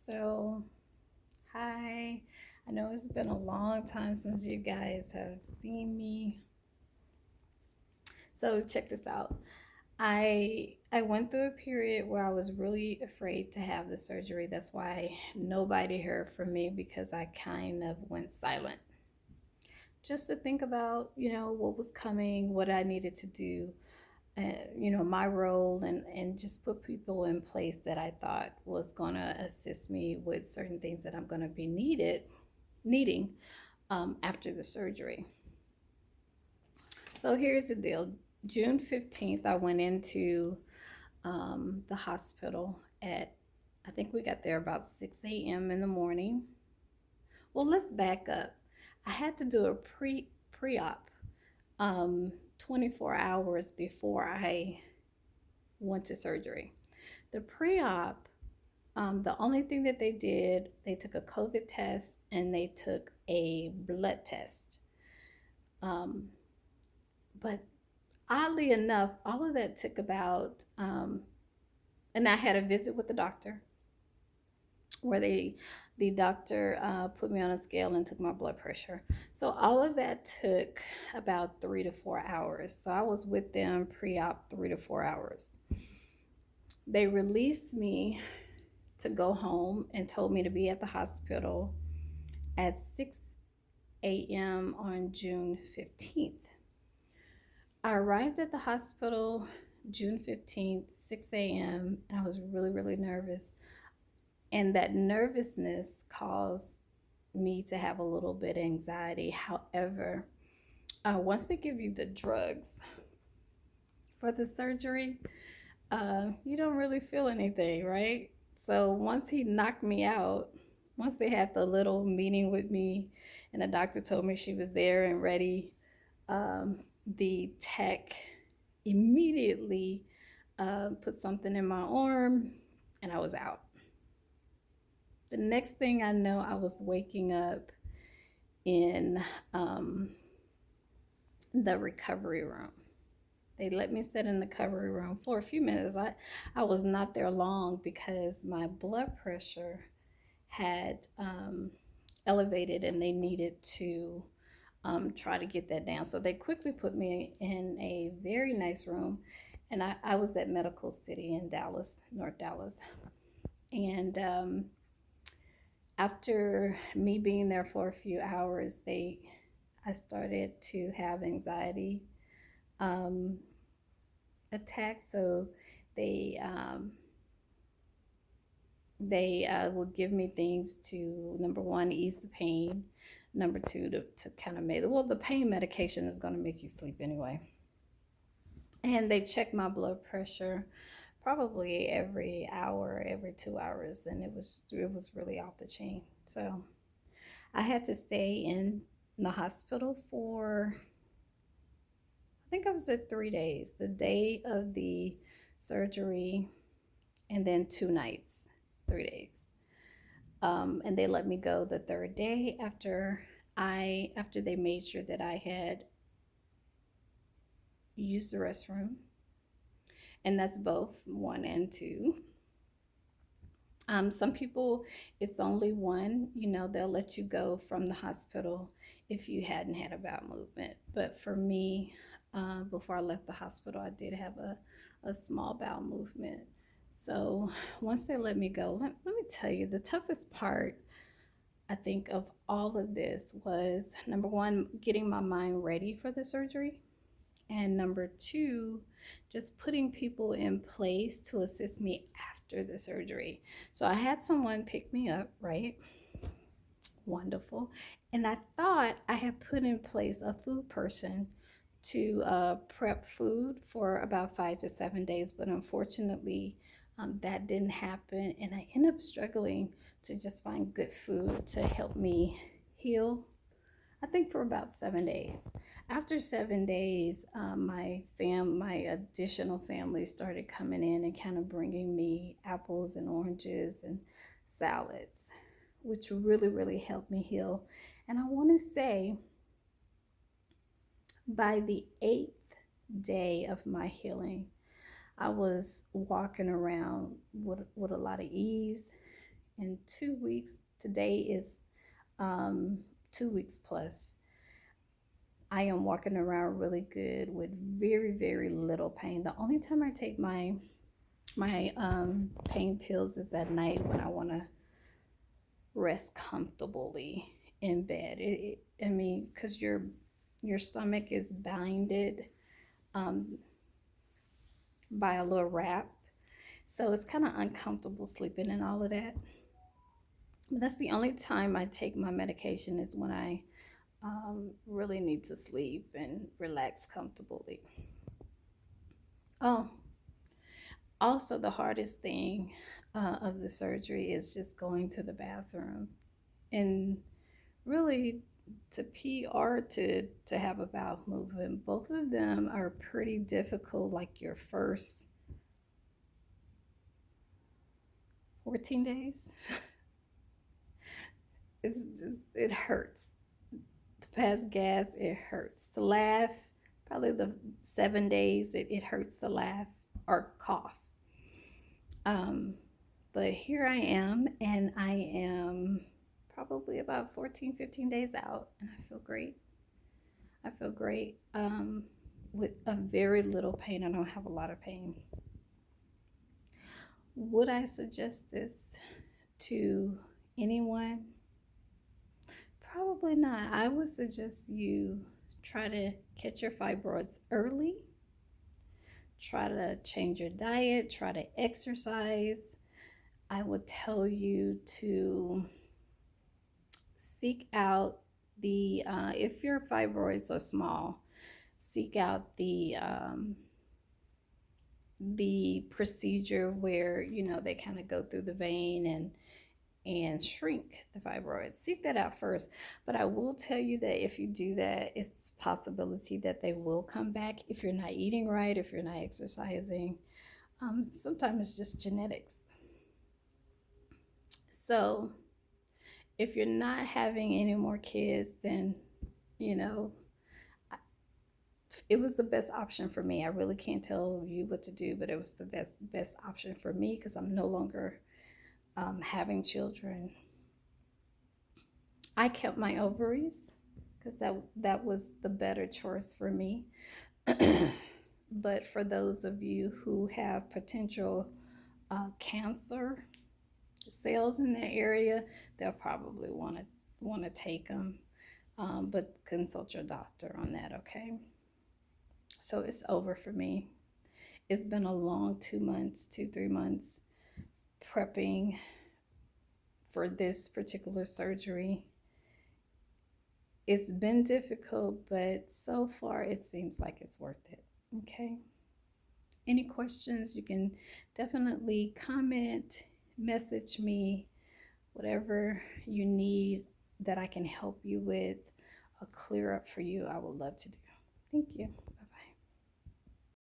So, hi. I know it's been a long time since you guys have seen me. So, check this out. I went through a period where I was really afraid to have the surgery. That's why nobody heard from me because I kind of went silent. Just to think about, what was coming, what I needed to do, my role and just put people in place that I thought was going to assist me with certain things that I'm going to be needing after the surgery. So here's the deal. June 15th, I went into the hospital at, I think we got there about 6 a.m. in the morning. Well, let's back up. I had to do a pre-op 24 hours before I went to surgery. The pre-op, the only thing that they did, they took a COVID test and they took a blood test. Um, but oddly enough, all of that took about, and I had a visit with the doctor where the doctor put me on a scale and took my blood pressure. So all of that took about 3 to 4 hours. So I was with them pre-op 3 to 4 hours. They released me to go home and told me to be at the hospital at 6 a.m. on June 15th. I arrived at the hospital June 15th, 6 a.m., and I was really, really nervous. And that nervousness caused me to have a little bit of anxiety. However, once they give you the drugs for the surgery, you don't really feel anything, right? So once he knocked me out, once they had the little meeting with me, and the doctor told me she was there and ready, the tech immediately put something in my arm, and I was out. The next thing I know, I was waking up in the recovery room. They let me sit in the recovery room for a few minutes. I was not there long because my blood pressure had elevated and they needed to try to get that down. So they quickly put me in a very nice room. And I was at Medical City in Dallas, North Dallas. And after me being there for a few hours, I started to have anxiety um, attacks. So they um, they would give me things to, number one, ease the pain. Number two, to kind of make, well, the pain medication is going to make you sleep anyway. And they checked my blood pressure probably every hour, every 2 hours, and it was really off the chain. So I had to stay in the hospital for, I think I was at 3 days, the day of the surgery, and then 2 nights, 3 days. And they let me go the third day after they made sure that I had used the restroom, and that's both one and two. Some people, it's only one. They'll let you go from the hospital if you hadn't had a bowel movement. But for me, before I left the hospital, I did have a small bowel movement. So once they let me go, let me tell you, the toughest part, I think, of all of this was, number one, getting my mind ready for the surgery. And number two, just putting people in place to assist me after the surgery. So I had someone pick me up, right? Wonderful. And I thought I had put in place a food person to prep food for about 5 to 7 days, but unfortunately, that didn't happen. And I ended up struggling to just find good food to help me heal, I think, for about 7 days. After 7 days, my additional family started coming in and kind of bringing me apples and oranges and salads, which really, really helped me heal. And I want to say, by the 8th day of my healing, I was walking around with a lot of ease in 2 weeks. Today is um, 2 weeks plus. I am walking around really good with very, very little pain. The only time I take my pain pills is at night when I want to rest comfortably in bed. I mean, because your stomach is bounded um, by a little wrap, so it's kind of uncomfortable sleeping and all of that. But that's the only time I take my medication is when I really need to sleep and relax comfortably. Oh, also the hardest thing of the surgery is just going to the bathroom and really to pee or to have a bowel movement. Both of them are pretty difficult. Like your first 14 days, it hurts to pass gas. It hurts to laugh. Probably the 7 days it hurts to laugh or cough. Um, but here I am, and I am probably about 14, 15 days out, and I feel great. I feel great with a very little pain. I don't have a lot of pain. Would I suggest this to anyone? Probably not. I would suggest you try to catch your fibroids early, try to change your diet, try to exercise. I would tell you to seek out if your fibroids are small, seek out the procedure where they kind of go through the vein and shrink the fibroids. Seek that out first. But I will tell you that if you do that, it's a possibility that they will come back if you're not eating right, if you're not exercising. Sometimes it's just genetics. So if you're not having any more kids, then you know it was the best option for me. I really can't tell you what to do, but it was the best option for me because I'm no longer having children. I kept my ovaries because that was the better choice for me. But for those of you who have potential cancer cells in that area, they'll probably want to take them. But consult your doctor on that, okay? So it's over for me. It's been a long 2 months, 3 months prepping for this particular surgery. It's been difficult, but so far it seems like it's worth it. Okay. Any questions, you can definitely comment, message me, whatever you need that I can help you with or clear up for you, I would love to do. Thank you.